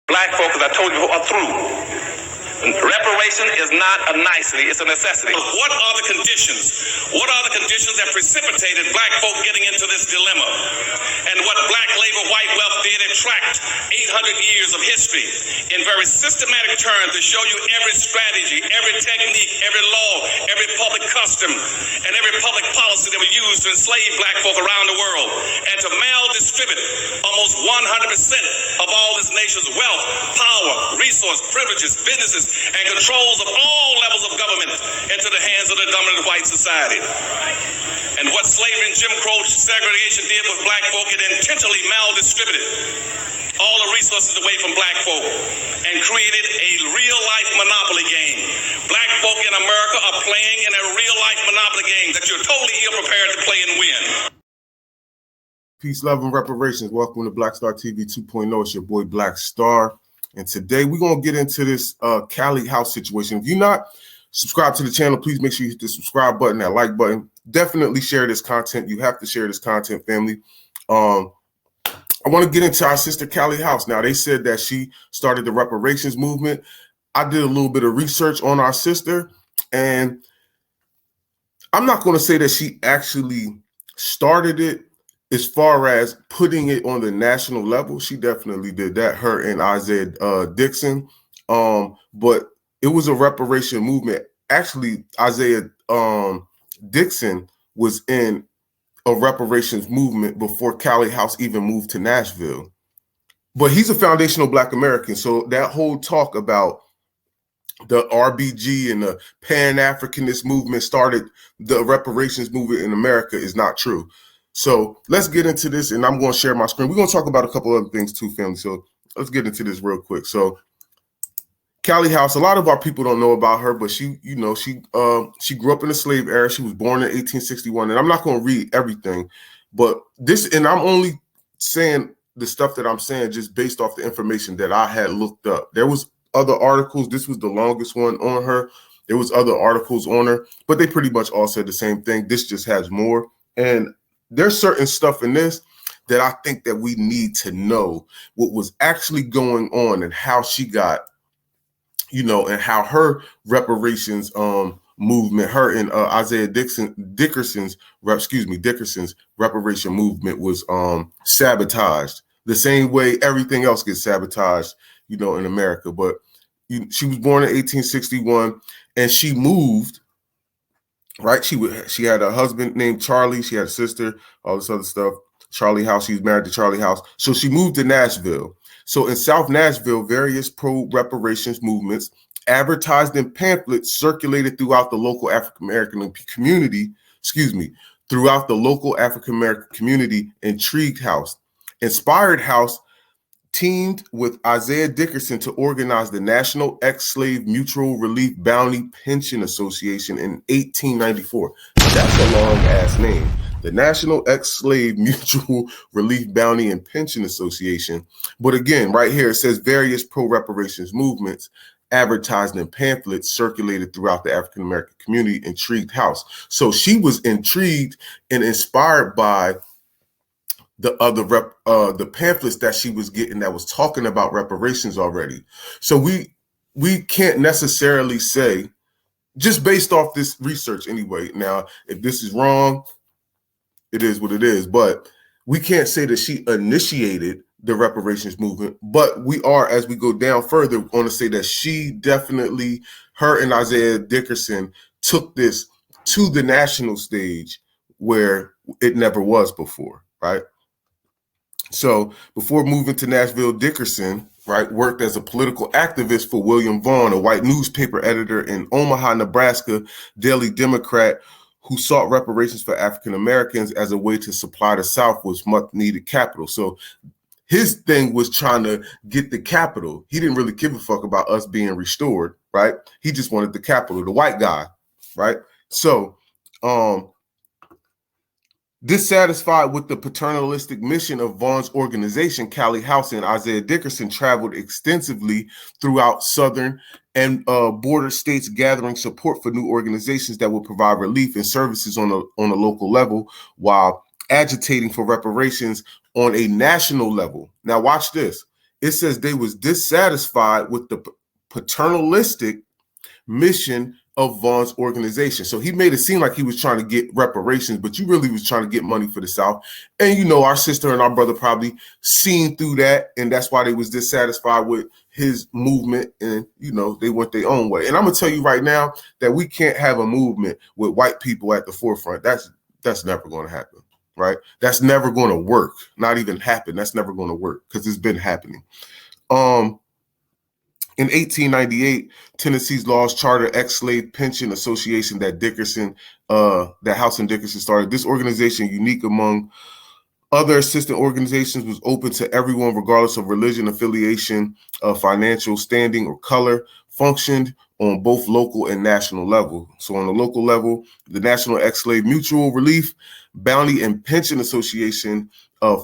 Black folk, as I told you, are through. Reparation is not a nicety, it's a necessity. What are the conditions? What are the conditions that precipitated black folk getting into this dilemma? And what black labor, white wealth did, it tracked 800 years of history in very systematic terms to show you every strategy, every technique, every law, every public custom, and every public policy that was used to enslave black folk around the world and to maldistribute almost 100% of all this nation's wealth, power, resource, privileges, businesses, and controls of all levels of government into the hands of the dominant white society. And what slavery and Jim Crow segregation did with black folk, it intentionally maldistributed all the resources away from black folk and created a real-life monopoly game. Black folk in America are playing in a real-life monopoly game that you're totally ill-prepared to play and win. Peace, love, and reparations. Welcome to Black Star TV 2.0. It's your boy Black Star. And today we're going to get into this Callie House situation. If you're not subscribed to the channel, please make sure you hit the subscribe button, that like button. Definitely share this content. You have to share this content, family. I want to get into our sister Callie House. Now, they said that she started the reparations movement. I did a little bit of research on our sister, and I'm not going to say that she actually started it as far as putting it on the national level. She definitely did that, her and Isaiah Dickerson. But it was a reparation movement. Actually, Isaiah Dickerson was in a reparations movement before Callie House even moved to Nashville. But he's a foundational Black American. So that whole talk about the RBG and the Pan-Africanist movement started the reparations movement in America is not true. So let's get into this, and I'm going to share my screen. We're going to talk about a couple other things too, family. So let's get into this real quick. So Callie House, a lot of our people don't know about her, but she grew up in the slave era. She was born in 1861, and I'm not going to read everything, but this, and I'm only saying the stuff that I'm saying just based off the information that I had looked up. There was other articles. This was the longest one on her. There was other articles on her, but they pretty much all said the same thing. This just has more, and there's certain stuff in this that I think that we need to know what was actually going on and how she got, and how her reparations movement, her and Isaiah Dickerson's reparation movement was sabotaged the same way everything else gets sabotaged, in America. But she was born in 1861, and she moved. Right, she had a husband named Charlie. She had a sister, all this other stuff. Charlie House. She was married to Charlie House. So she moved to Nashville. So in South Nashville, various pro-reparations movements advertised in pamphlets circulated throughout the local African-American community, throughout the local African-American community. Intrigued House. Inspired House teamed with Isaiah Dickerson to organize the National Ex-Slave Mutual Relief Bounty Pension Association in 1894. That's a long-ass name. The National Ex-Slave Mutual Relief Bounty and Pension Association. But again, right here, it says various pro-reparations movements advertised in pamphlets circulated throughout the African-American community. Intrigued House. So she was intrigued and inspired by the other the pamphlets that she was getting that was talking about reparations already. So we can't necessarily say, just based off this research anyway. Now, if this is wrong, it is what it is. But we can't say that she initiated the reparations movement. But we are, as we go down further, going to say that she definitely, her and Isaiah Dickerson took this to the national stage where it never was before, right? So before moving to Nashville, Dickerson, worked as a political activist for William Vaughn, a white newspaper editor in Omaha, Nebraska, Daily Democrat, who sought reparations for African Americans as a way to supply the South with much needed capital. So his thing was trying to get the capital. He didn't really give a fuck about us being restored, right? He just wanted the capital, the white guy, right? So, dissatisfied with the paternalistic mission of Vaughn's organization, Callie House and Isaiah Dickerson traveled extensively throughout Southern and border states, gathering support for new organizations that would provide relief and services on a local level, while agitating for reparations on a national level. Now, watch this. it says they was dissatisfied with the paternalistic mission of Vaughn's organization. So he made it seem like he was trying to get reparations, but you really was trying to get money for the South. And, you know, our sister and our brother probably seen through that, and that's why they was dissatisfied with his movement, and, you know, they went their own way. And I'm going to tell you right now that we can't have a movement with white people at the forefront. That's never going to happen, right? That's never going to work. Not even happen. That's never going to work because it's been happening. In 1898, Tennessee's Laws Charter Ex-Slave Pension Association that House and Dickerson started. This organization, unique among other assistant organizations, was open to everyone regardless of religion, affiliation, financial standing, or color, functioned on both local and national level. So on the local level, the National Ex-Slave Mutual Relief, Bounty, and Pension Association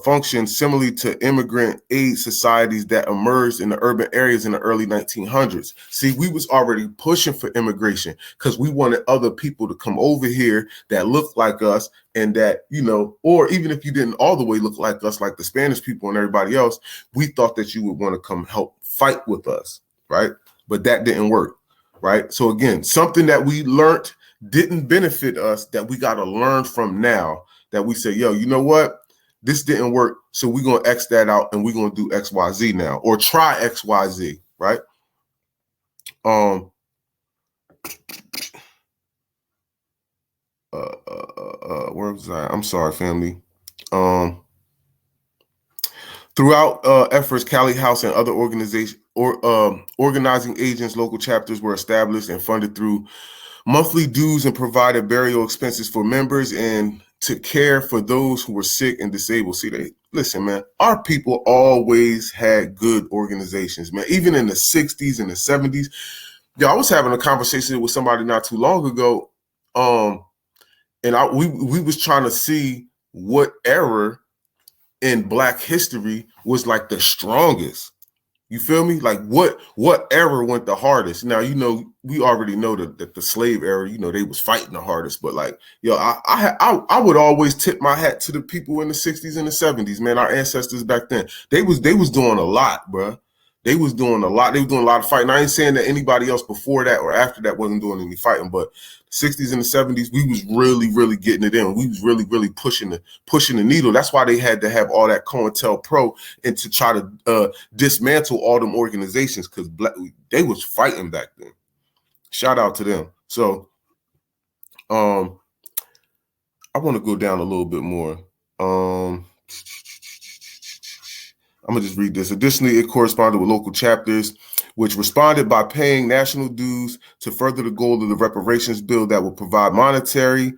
functioned similarly to immigrant aid societies that emerged in the urban areas in the early 1900s. See, we was already pushing for immigration because we wanted other people to come over here that looked like us, and that, you know, or even if you didn't all the way look like us, like the Spanish people and everybody else, we thought that you would want to come help fight with us, right? But that didn't work, right? So again, something that we learned didn't benefit us that we got to learn from now, that we say, yo, you know what? This didn't work, so we're going to X that out and we're going to do XYZ now, or try XYZ, right? Where was I? I'm sorry, family. Throughout efforts, Callie House and other organizations organizing agents, local chapters were established and funded through monthly dues, and provided burial expenses for members and to care for those who were sick and disabled. See, listen, man, our people always had good organizations, man. Even in the 60s and the 70s. Yeah, I was having a conversation with somebody not too long ago, and we was trying to see what era in Black history was like the strongest. You feel me? Like what era went the hardest? Now, you know, we already know that the slave era, you know, they was fighting the hardest. But like, yo, I would always tip my hat to the people in the 60s and the 70s, man. Our ancestors back then, they was doing a lot, bro. They was doing a lot. They was doing a lot of fighting. I ain't saying that anybody else before that or after that wasn't doing any fighting, but the 60s and the 70s, we was really getting it in. We was really pushing the needle. That's why they had to have all that COINTELPRO and to try to dismantle all them organizations, because they was fighting back then. Shout out to them. So I want to go down a little bit more. I'm going to just read this. Additionally, it corresponded with local chapters, which responded by paying national dues to further the goal of the reparations bill that would provide monetary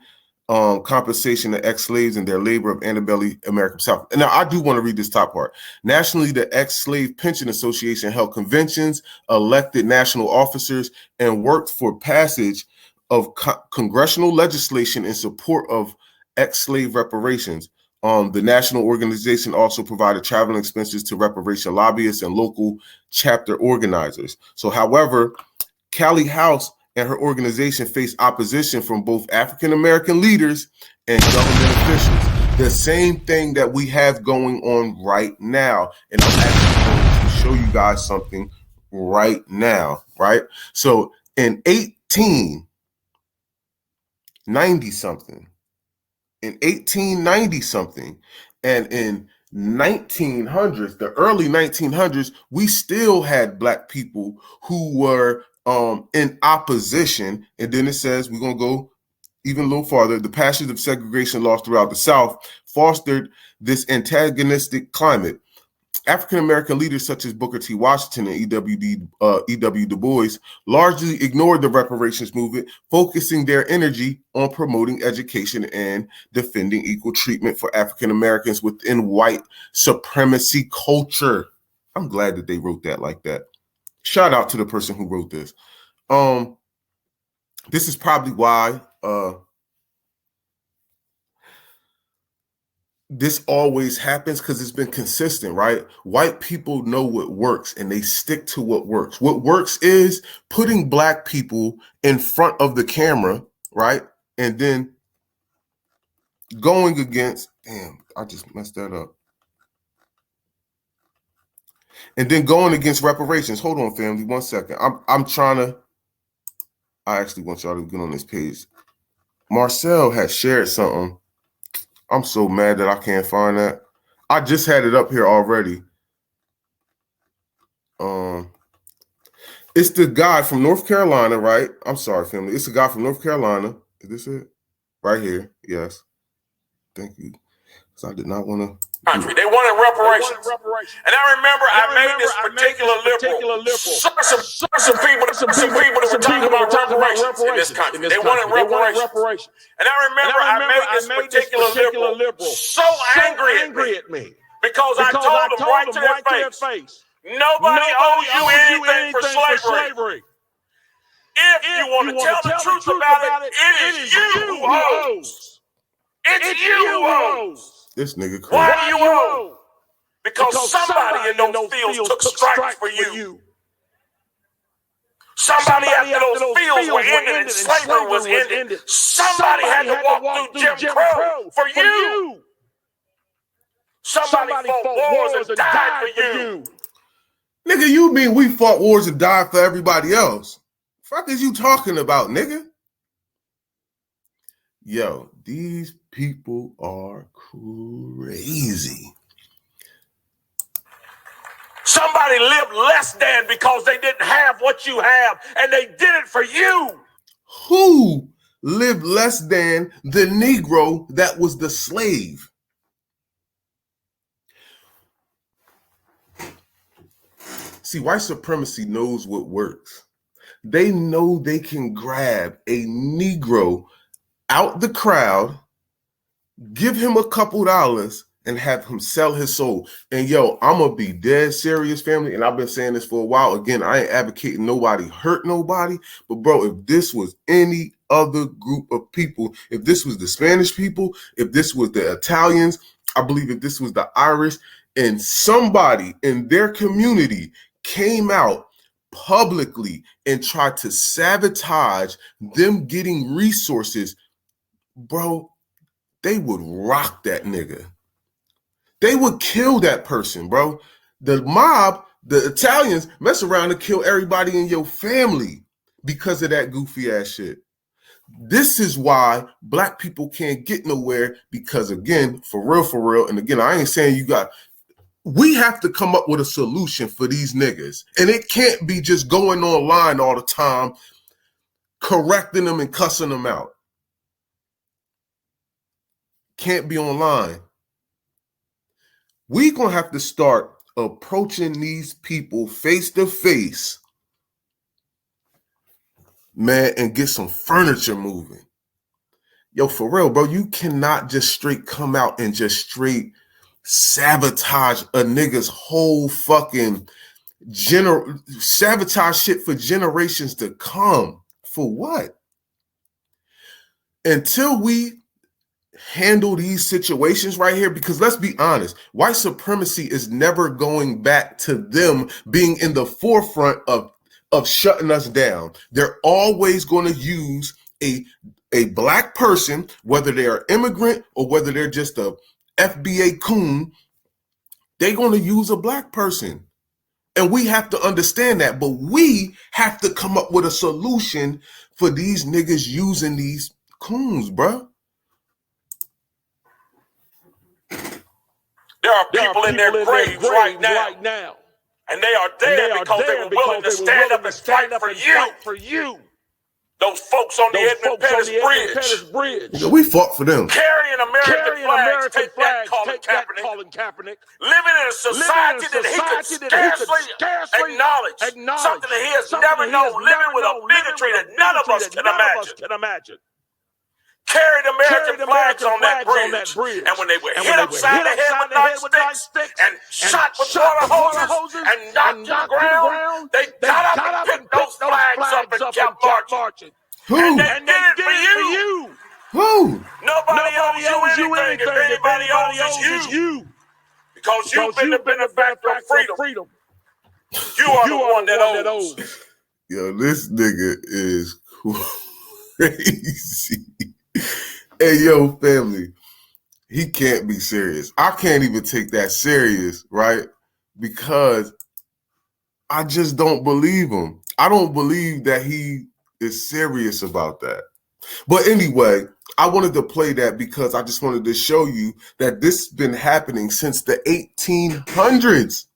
compensation to ex-slaves and their labor of antebellum American South. And now I do want to read this top part. Nationally, the Ex-Slave Pension Association held conventions, elected national officers, and worked for passage of congressional legislation in support of ex-slave reparations. The national organization also provided travel expenses to reparation lobbyists and local chapter organizers. So, however, Callie House and her organization faced opposition from both African-American leaders and government officials. The same thing that we have going on right now. And I'm actually going to show you guys something right now, right? So in 1890 something, and in 1900s, the early 1900s, we still had Black people who were in opposition. And then it says, we're going to go even a little farther, the passage of segregation laws throughout the South fostered this antagonistic climate. African-American leaders such as Booker T. Washington and E.W. Du Bois largely ignored the reparations movement, focusing their energy on promoting education and defending equal treatment for African-Americans within white supremacy culture. I'm glad that they wrote that like that. Shout out to the person who wrote this. This is probably why this always happens, because it's been consistent, right? White people know what works and they stick to what works. What works is putting Black people in front of the camera, right? And then going against, damn, I just messed that up. And then going against reparations. Hold on, family, 1 second. I'm trying to. I actually want y'all to get on this page. Marcel has shared something. I'm so mad that I can't find that. I just had it up here already. It's the guy from North Carolina, right? I'm sorry, family. It's the guy from North Carolina. Is this it? Right here. Yes. Thank you. Because I did not want to. They wanted reparations. And I remember I made this particular liberal. Some people that were talking about reparations in this country. They wanted reparations. And I remember I made this particular liberal so angry at me because I told them right to their face, nobody owes you anything for slavery. If you want to tell the truth about it, it is you who owes. It's you who owes. This nigga crazy. Why do you owe? Because somebody in those fields took strikes for you. Somebody after those fields were ended and slavery was ended. Somebody had to walk through Jim Crow for you. Somebody fought wars and died for you. Nigga, you mean we fought wars and died for everybody else? Fuck is you talking about, nigga? Yo, these people are crazy. Somebody lived less than because they didn't have what you have, and they did it for you. Who lived less than the Negro that was the slave? See, white supremacy knows what works. They know they can grab a Negro out the crowd, give him a couple dollars, and have him sell his soul. And yo, I'm gonna be dead serious, family. And I've been saying this for a while. Again, I ain't advocating nobody hurt nobody. But bro, if this was any other group of people, if this was the Spanish people, if this was the Italians, I believe if this was the Irish, and somebody in their community came out publicly and tried to sabotage them getting resources, bro, they would rock that nigga. They would kill that person, bro. The mob, the Italians, mess around and kill everybody in your family because of that goofy ass shit. This is why black people can't get nowhere because, again, for real, and again, I ain't saying we have to come up with a solution for these niggas. And it can't be just going online all the time, correcting them and cussing them out. Can't be online. We're going to have to start approaching these people face to face, man, and get some furniture moving. Yo, for real, bro, you cannot just straight come out and just straight sabotage a nigga's whole fucking sabotage shit for generations to come. For what? Until we handle these situations right here, because let's be honest, white supremacy is never going back to them being in the forefront of shutting us down. They're always going to use a black person, whether they're immigrant or whether they're just a FBA coon, they're going to use a black person. And we have to understand that, but we have to come up with a solution for these niggas using these coons, bro. There are people in their graves right now. And they are there because they were willing to stand up and fight for you. Those folks on the Edmund Pettus Bridge. Yeah, we fought for them. Carrying American flags, take that, Colin Kaepernick. Living in a society that he could scarcely acknowledge. Something that he has never known. Living with a bigotry that none of us can imagine. Carried American flags on that bridge. And when they were hit upside the head with nightsticks and shot with water hoses and knocked to the ground, they got up and picked those flags up and kept marching. Who? And they did it for you. Who? Nobody owes you anything. If anybody owes you. Because you've been the benefactor of freedom. You are the one that owes. Yo, this nigga is crazy. Hey, yo, family, he can't be serious. I can't even take that serious, right? Because I just don't believe him. I don't believe that he is serious about that. But anyway, I wanted to play that because I just wanted to show you that this has been happening since the 1800s.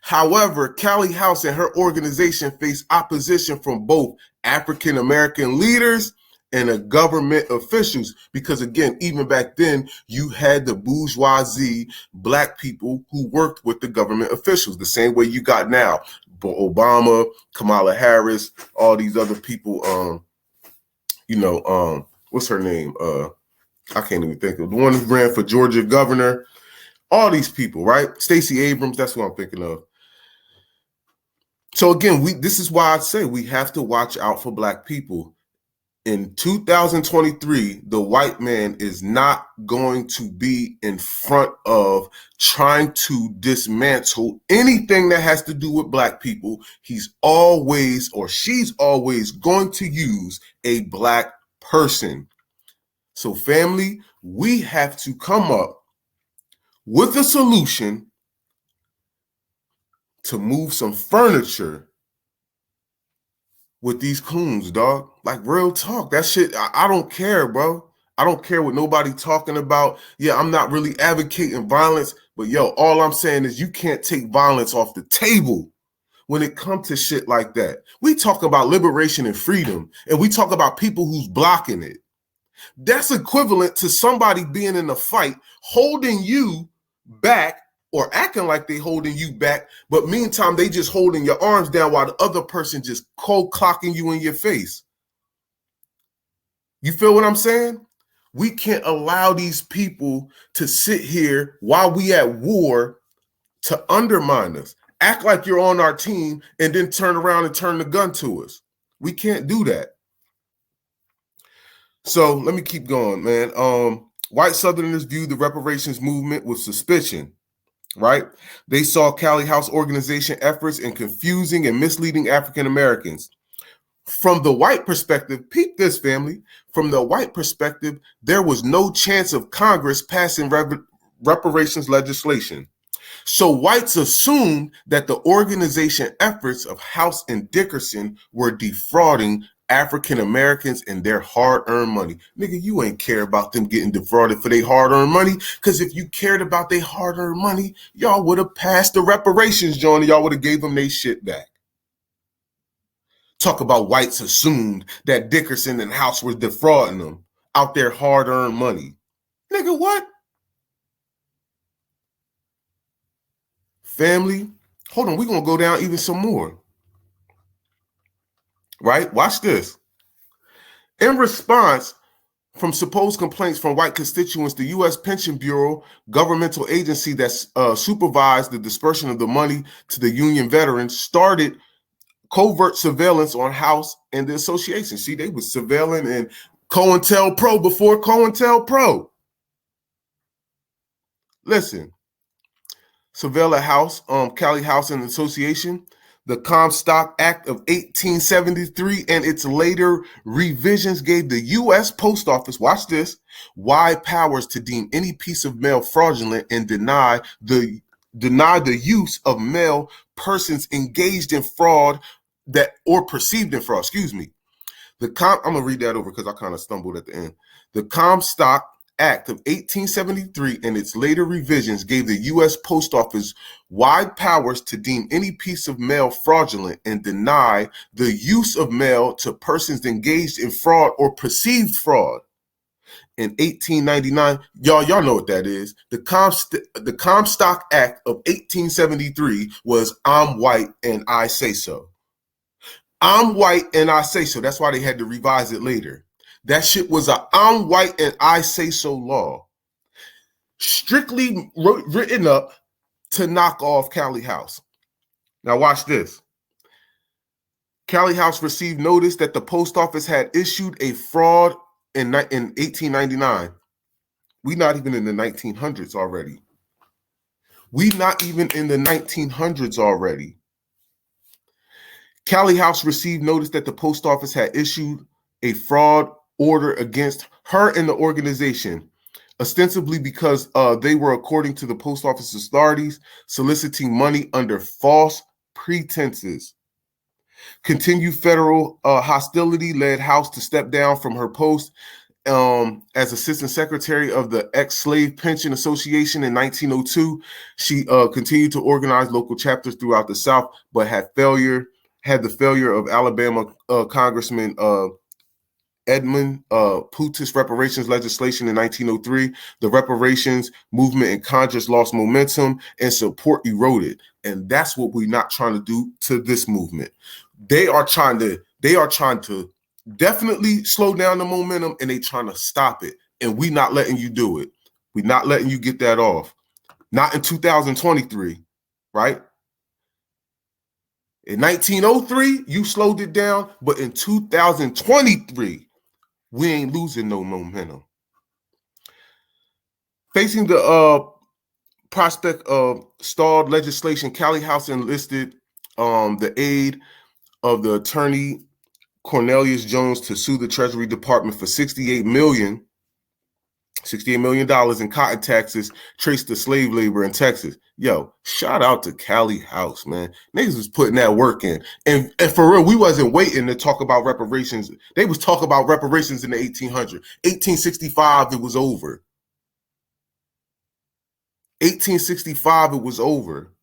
However, Callie House and her organization face opposition from both African American leaders and the government officials. Because again, even back then, you had the bourgeoisie, black people who worked with the government officials, the same way you got now. Obama, Kamala Harris, all these other people, what's her name? I can't even think of the one who ran for Georgia governor. All these people, right? Stacey Abrams, that's what I'm thinking of. So again, this is why I say we have to watch out for black people. In 2023, the white man is not going to be in front of trying to dismantle anything that has to do with black people. He's always, or she's always going to use a black person. So family, we have to come up with a solution to move some furniture with these coons, dog. Like, real talk. That shit, I don't care, bro. I don't care what nobody talking about. Yeah, I'm not really advocating violence, but yo, all I'm saying is you can't take violence off the table when it comes to shit like that. We talk about liberation and freedom, and we talk about people who's blocking it. That's equivalent to somebody being in a fight, holding you back or acting like they holding you back, but meantime, they just holding your arms down while the other person just cold clocking you in your face. You feel what I'm saying? We can't allow these people to sit here while we at war to undermine us, act like you're on our team, and then turn around and turn the gun to us. We can't do that. So let me keep going, man. White Southerners viewed the reparations movement with suspicion. Right? They saw Callie House organization efforts in confusing and misleading African Americans. From the white perspective, peep this, family. From the white perspective, there was no chance of Congress passing reparations legislation. So whites assumed that the organization efforts of House and Dickerson were defrauding African Americans and their hard-earned money. Nigga, you ain't care about them getting defrauded for their hard-earned money, because if you cared about their hard-earned money, y'all would have passed the reparations, John, and y'all would have gave them their shit back. Talk about whites assumed that Dickerson and House were defrauding them out their hard-earned money. Nigga, what? Family, hold on, we're going to go down even some more. Right? Watch this. In response, from supposed complaints from white constituents, the U.S. Pension Bureau, governmental agency that supervised the dispersion of the money to the Union veterans, started covert surveillance on House and the association. See, they was surveilling and COINTELPRO before COINTELPRO. Listen, surveil House, Callie House and the association. The Comstock Act of 1873 and its later revisions gave the U.S. Post Office, watch this, wide powers to deem any piece of mail fraudulent and deny the use of mail persons engaged in fraud or perceived in fraud. Excuse me. I'm gonna read that over because I kind of stumbled at the end. The Comstock Act of 1873 and its later revisions gave the U.S. Post Office wide powers to deem any piece of mail fraudulent and deny the use of mail to persons engaged in fraud or perceived fraud. In 1899, y'all know what that is. The Comstock Act of 1873 was "I'm white and I say so." I'm white and I say so. That's why they had to revise it later. That shit was a "I'm white and I say so" law, strictly written up to knock off Callie House. Now watch this. Callie House received notice that the post office had issued a fraud in 1899. We not even in the 1900s already. We not even in the 1900s already. Callie House received notice that the post office had issued a fraud order against her and the organization, ostensibly because they were, according to the post office authorities, soliciting money under false pretenses. Continued federal hostility led House to step down from her post as Assistant Secretary of the Ex-Slave Pension Association in 1902. She continued to organize local chapters throughout the South, but had the failure of Alabama Congressman Edmund Pootis' reparations legislation in 1903. The reparations movement in Congress lost momentum and support eroded. And that's what we're not trying to do to this movement. They are trying to definitely slow down the momentum, and they trying to stop it. And we not letting you do it. We're not letting you get that off. Not in 2023, right? In 1903, you slowed it down, but in 2023, we ain't losing no momentum. Facing the prospect of stalled legislation, Callie House enlisted the aid of the attorney Cornelius Jones to sue the Treasury Department for $68 million in cotton taxes traced to slave labor in Texas. Yo, shout out to Callie House, man. Niggas was putting that work in. And for real, we wasn't waiting to talk about reparations. They was talking about reparations in the 1800s. 1865, it was over. 1865, it was over.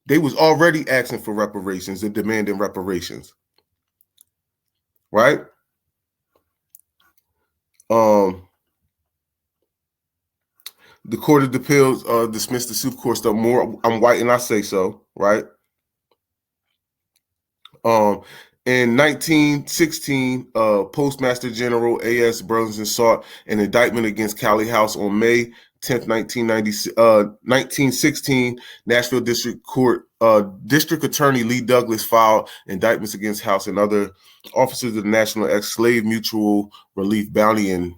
They was already asking for reparations and demanding reparations. Right? The Court of Appeals dismissed the suit. Of course, the more I'm white and I say so, right? In 1916, Postmaster General A.S. Burlington sought an indictment against Callie House. On May 10th, 1916, Nashville District Court District Attorney Lee Douglas filed indictments against House and other officers of the National Ex-Slave Mutual Relief Bounty and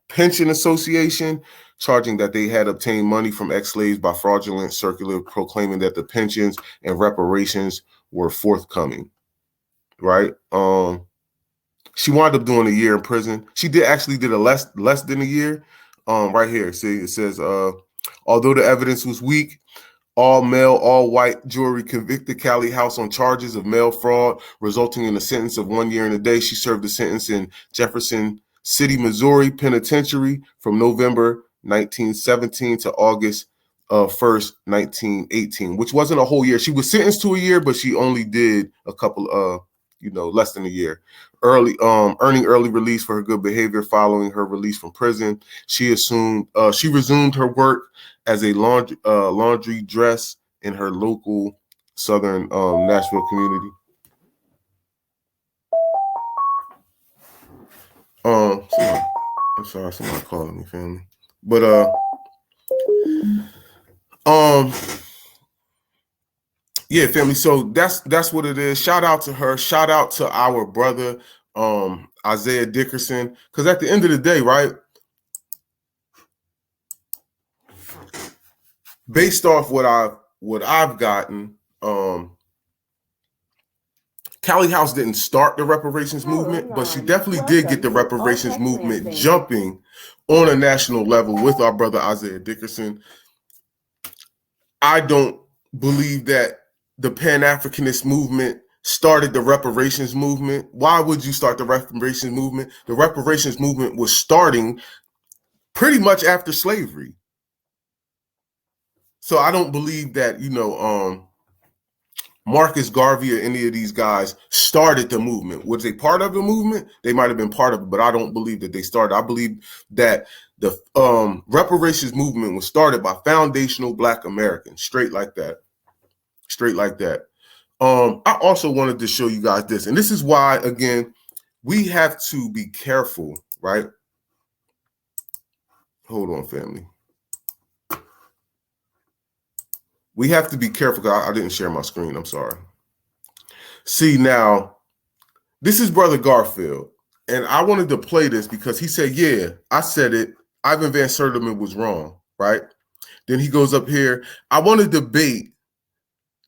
Pension Association, charging that they had obtained money from ex-slaves by fraudulent circular proclaiming that the pensions and reparations were forthcoming. Right? She wound up doing a year in prison. She did a less than a year. Right here, see, it says, although the evidence was weak, all male, all white jury convicted Callie House on charges of mail fraud, resulting in a sentence of 1 year and a day. She served a sentence in Jefferson City, Missouri Penitentiary from November 1917 to August 1st, 1918, which wasn't a whole year. She was sentenced to a year, but she only did a couple less than a year. Earning early release for her good behavior following her release from prison. She resumed her work as a laundry dress in her local southern Nashville community. I'm sorry, somebody calling me, family. But yeah, family. So that's what it is. Shout out to her. Shout out to our brother, Isaiah Dickerson. Because at the end of the day, right, based off what I've gotten, Callie House didn't start the reparations movement, but she definitely did get the reparations movement jumping on a national level with our brother Isaiah Dickerson. I don't believe that the Pan-Africanist movement started the reparations movement. Why would you start the reparations movement? The reparations movement was starting pretty much after slavery. So I don't believe that, Marcus Garvey or any of these guys started the movement. Was they part of the movement? They might have been part of it, but I don't believe that they started. I believe that the reparations movement was started by foundational Black Americans, straight like that. I also wanted to show you guys this, and this is why, again, we have to be careful, right? Hold on, family. We have to be careful because I didn't share my screen. I'm sorry. See, now, this is Brother Garfield, and I wanted to play this because he said, yeah, I said it. Ivan Van Sertima was wrong, right? Then he goes up here. I want to debate,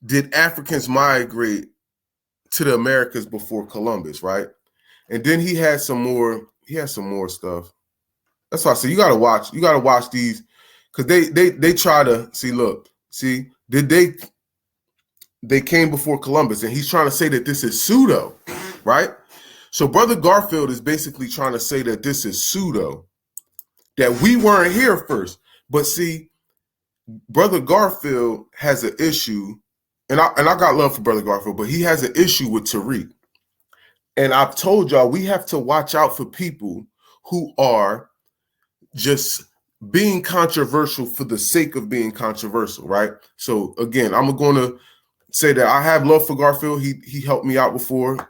did Africans migrate to the Americas before Columbus, right? And then he had some more stuff. That's why I say you gotta watch these, because they try to see, look, see, did they they came before Columbus, and he's trying to say that this is pseudo, right? So Brother Garfield is basically trying to say that this is pseudo, that we weren't here first. But see, Brother Garfield has an issue, and I got love for Brother Garfield, but he has an issue with Tariq. And I've told y'all we have to watch out for people who are just being controversial for the sake of being controversial, right? So again, I'm going to say that I have love for Garfield. He helped me out before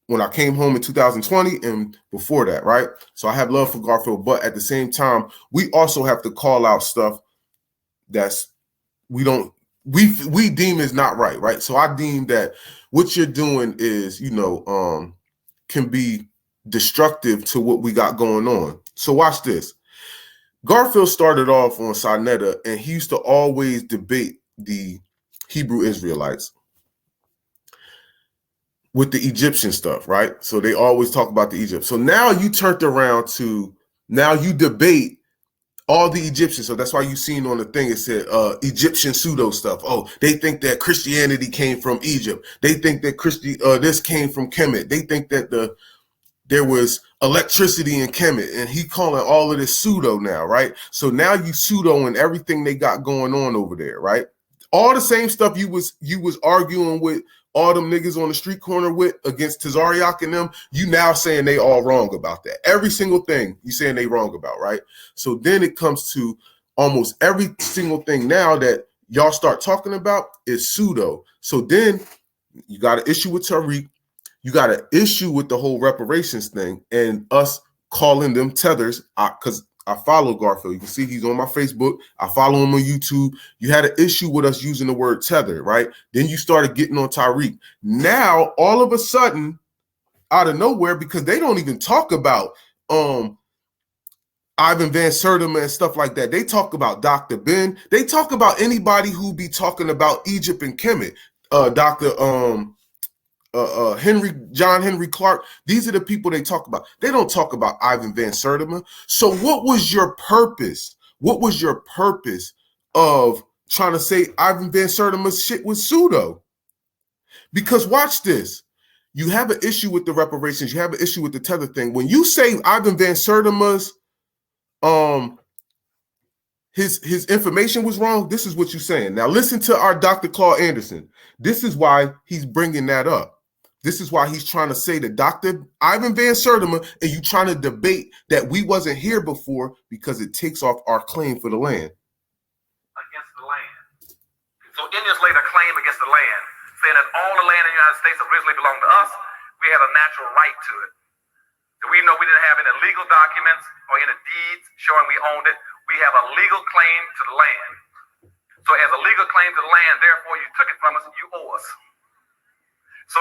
when I came home in 2020 and before that, right? So I have love for Garfield, but at the same time, we also have to call out stuff that's we deem is not right? So I deem that what you're doing is, can be destructive to what we got going on. So watch this. Garfield started off on Sinetta, and he used to always debate the Hebrew Israelites with the Egyptian stuff, right? So they always talk about the Egypt. So now you turned around to, now you debate all the Egyptians. So that's why you seen on the thing, it said Egyptian pseudo stuff. Oh, they think that Christianity came from Egypt. They think that this came from Kemet. They think that there was electricity in Kemet, and he calling all of this pseudo now, right? So now you pseudo and everything they got going on over there, right? All the same stuff you was arguing with all them niggas on the street corner with against Tazariak and them, you now saying they all wrong about that. Every single thing you saying they wrong about, right? So then it comes to almost every single thing now that y'all start talking about is pseudo. So then you got an issue with Tariq. You got an issue with the whole reparations thing and us calling them tethers, because I follow Garfield. You can see he's on my Facebook. I follow him on YouTube. You had an issue with us using the word tether, right? Then you started getting on Tariq. Now, all of a sudden, out of nowhere, because they don't even talk about Ivan Van Sertima and stuff like that. They talk about Dr. Ben. They talk about anybody who be talking about Egypt and Kemet. Dr. John Henry Clark. These are the people they talk about. They don't talk about Ivan Van Sertima. So what was your purpose? What was your purpose of trying to say Ivan Van Sertima's shit was pseudo? Because watch this. You have an issue with the reparations. You have an issue with the tether thing. When you say Ivan Van Sertima's his information was wrong, this is what you're saying. Now listen to our Dr. Claude Anderson. This is why he's bringing that up. This is why he's trying to say that Dr. Ivan Van Sertima, and you trying to debate that we wasn't here before because it takes off our claim for the land. Against the land. So Indians laid a claim against the land, saying that all the land in the United States originally belonged to us. We had a natural right to it. We know we didn't have any legal documents or any deeds showing we owned it. We have a legal claim to the land. So as a legal claim to the land, therefore you took it from us, you owe us. So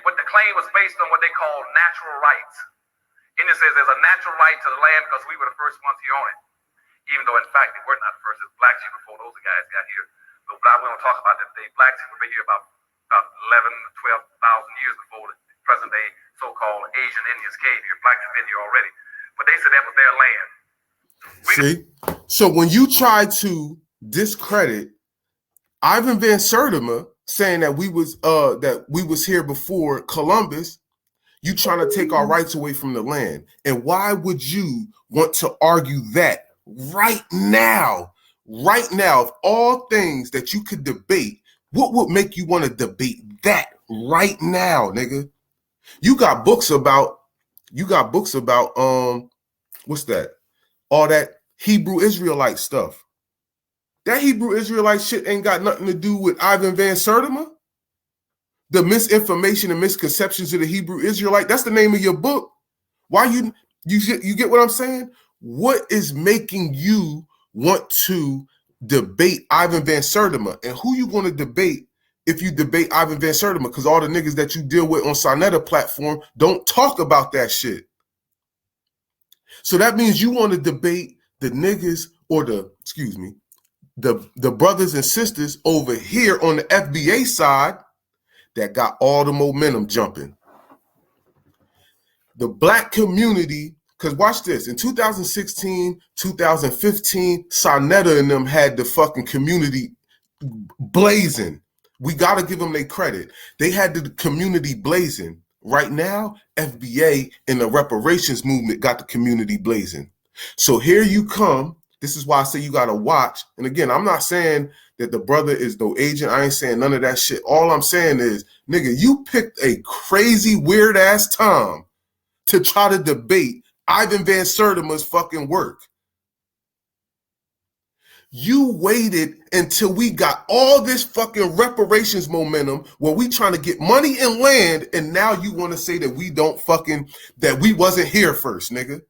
what the claim was based on what they call natural rights. Indian says there's a natural right to the land because we were the first ones here on it. Even though in fact they were not the first. It was blacks here before those guys got here. But we don't talk about that. The blacks were here about 11 to 12,000 years before the present day so-called Asian Indians came here. Blacks have been here already. But they said that was their land. See? So when you try to discredit Ivan Van Sertima saying that we was here before Columbus, you trying to take our rights away from the land. And why would you want to argue that right now? Right now, of all things that you could debate, what would make you want to debate that right now, nigga? You got books about what's that? All that Hebrew Israelite stuff. That Hebrew Israelite shit ain't got nothing to do with Ivan Van Sertima. The misinformation and misconceptions of the Hebrew Israelite. That's the name of your book. Why you get what I'm saying? What is making you want to debate Ivan Van Sertima? And who you going to debate if you debate Ivan Van Sertima? Because all the niggas that you deal with on Sinetta platform don't talk about that shit. So that means you want to debate the niggas or the brothers and sisters over here on the FBA side that got all the momentum jumping. The black community, because watch this, in 2016, 2015, Sinetta and them had the fucking community blazing. We got to give them their credit. They had the community blazing. Right now, FBA and the reparations movement got the community blazing. So here you come. This is why I say you got to watch. And again, I'm not saying that the brother is no agent. I ain't saying none of that shit. All I'm saying is, nigga, you picked a crazy, weird-ass time to try to debate Ivan Van Sertima's fucking work. You waited until we got all this fucking reparations momentum where we trying to get money and land, and now you want to say that we don't fucking, that we wasn't here first, nigga.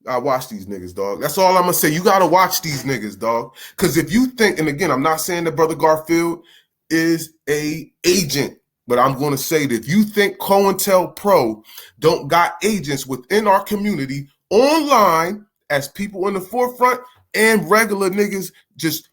I watch these niggas, dog. That's all I'm gonna say. You gotta watch these niggas, dog. Because if you think, and again, I'm not saying that Brother Garfield is a agent, but I'm gonna say that if you think COINTELPRO don't got agents within our community online as people in the forefront and regular niggas just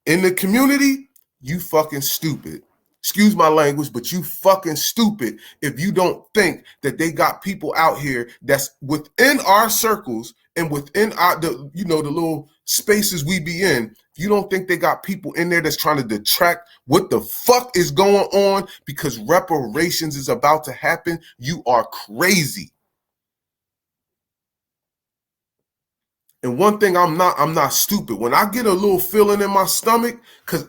in the community, you fucking stupid. Excuse my language, but you fucking stupid if you don't think that they got people out here that's within our circles and within our, the little spaces we be in. You don't think they got people in there that's trying to detract what the fuck is going on because reparations is about to happen. You are crazy. And one thing I'm not stupid. When I get a little feeling in my stomach, because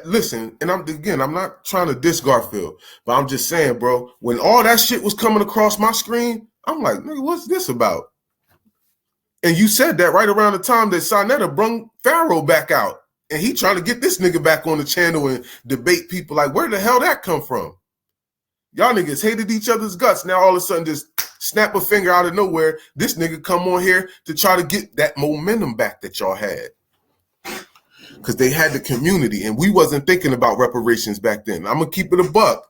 listen, and I'm not trying to diss Garfield, but I'm just saying, bro, when all that shit was coming across my screen, I'm like, nigga, what's this about? And you said that right around the time that Sonetta brung Pharaoh back out. And he trying to get this nigga back on the channel and debate people like, where the hell that come from? Y'all niggas hated each other's guts. Now all of a sudden just snap a finger out of nowhere. This nigga come on here to try to get that momentum back that y'all had. Because they had the community and we wasn't thinking about reparations back then. I'm going to keep it a buck.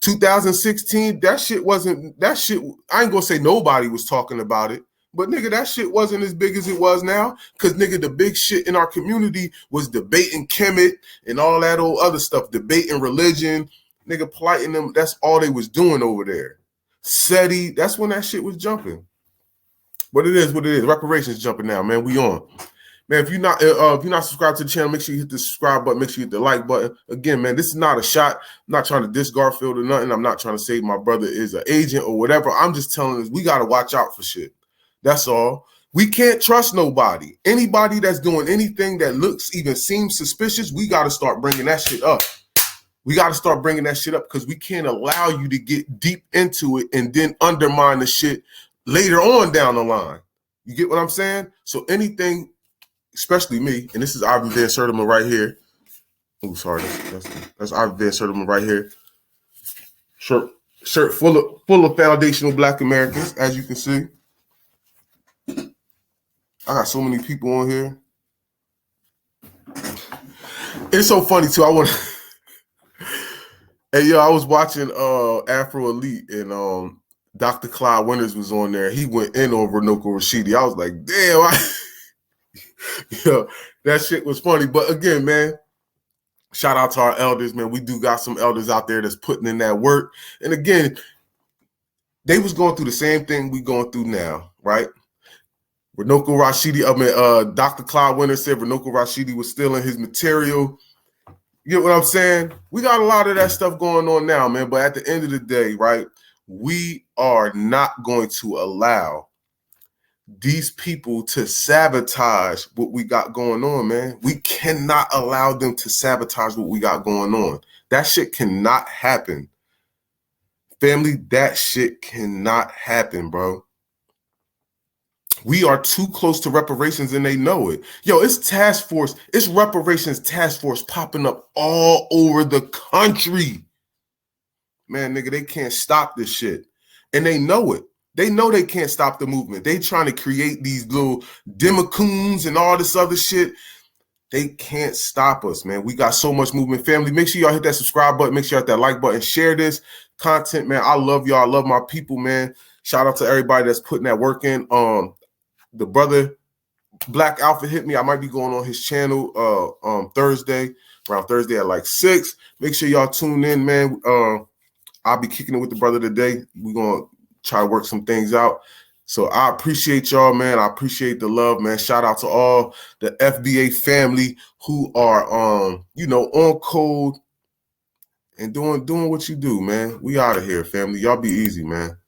2016, that shit, I ain't going to say nobody was talking about it. But nigga, that shit wasn't as big as it was now. Because nigga, the big shit in our community was debating Kemet and all that old other stuff. Debating religion. Nigga, plighting them. That's all they was doing over there. SETI, that's when that shit was jumping. But it is what it is. Reparations jumping now, man. We on. Man, if you're not subscribed to the channel, make sure you hit the subscribe button. Make sure you hit the like button. Again, man, this is not a shot. I'm not trying to diss Garfield or nothing. I'm not trying to say my brother is an agent or whatever. I'm just telling us we got to watch out for shit. That's all. We can't trust nobody. Anybody that's doing anything that looks, even seems suspicious, we got to start bringing that shit up. We got to start bringing that shit up because we can't allow you to get deep into it and then undermine the shit later on down the line. You get what I'm saying? So anything, especially me, and this is Ivan Van Sertima right here. Oh, sorry, that's Ivan Van Sertima right here. Shirt full of foundational Black Americans, as you can see. I got so many people on here. It's so funny too. Hey, yo, I was watching Afro Elite and Dr. Clyde Winters was on there. He went in on Runoko Rashidi. I was like, damn, yo, that shit was funny. But again, man, shout out to our elders, man. We do got some elders out there that's putting in that work. And again, they was going through the same thing we going through now, right? Runoko Rashidi, Dr. Clyde Winters said Runoko Rashidi was stealing his material. You get what I'm saying? We got a lot of that stuff going on now, man. But at the end of the day, right, we are not going to allow these people to sabotage what we got going on, man. We cannot allow them to sabotage what we got going on. That shit cannot happen. Family, that shit cannot happen, bro. We are too close to reparations and they know it. Yo, it's task force. It's reparations task force popping up all over the country. Man, nigga, they can't stop this shit. And they know it. They know they can't stop the movement. They trying to create these little demacoons and all this other shit. They can't stop us, man. We got so much movement. Family, make sure y'all hit that subscribe button. Make sure you hit that like button. Share this content, man. I love y'all. I love my people, man. Shout out to everybody that's putting that work in. The brother Black Alpha hit me. I might be going on his channel Thursday, around Thursday at like 6. Make sure y'all tune in, man. I'll be kicking it with the brother today. We're going to try to work some things out. So I appreciate y'all, man. I appreciate the love, man. Shout out to all the FBA family who are, you know, on code and doing what you do, man. We out of here, family. Y'all be easy, man.